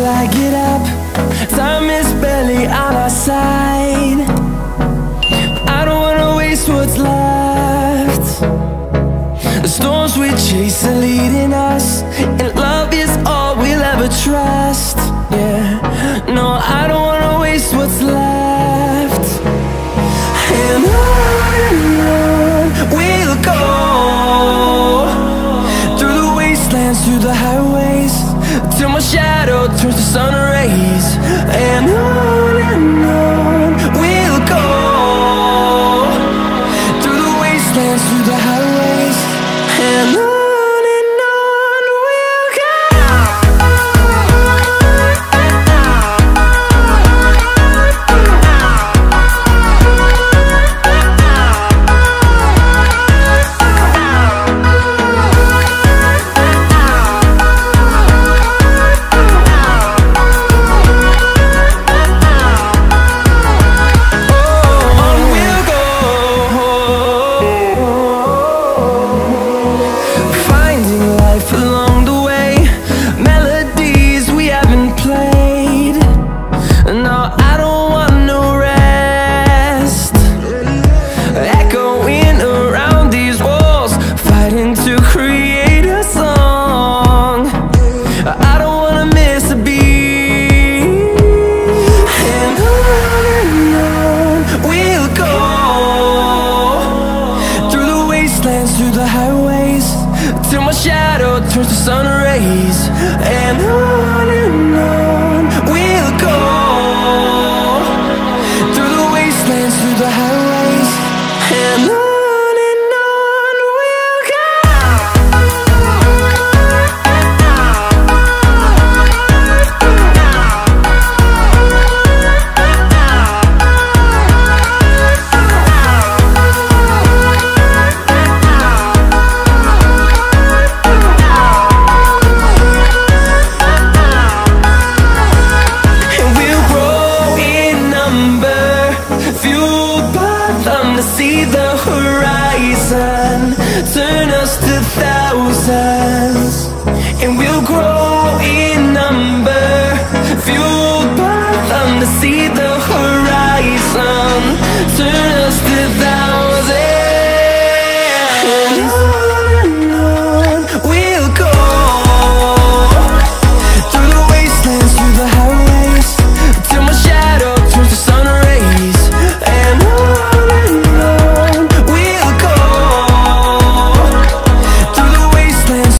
I get up. Time is barely on our side. I don't wanna waste what's left. The storms we chase are leading us, and love is all we'll ever trust. Yeah, no, I don't wanna waste what's left. And on we'll go, through the wastelands, through the highways, till my shadow turns to sun rays. And on we'll go, through the wastelands, through the highways, and on. Through the highways, till my shadow turns to sun rays. And on we'll go, through the wastelands, through the highways, and on. See the horizon turn us to thousands, and we'll grow in number, fuel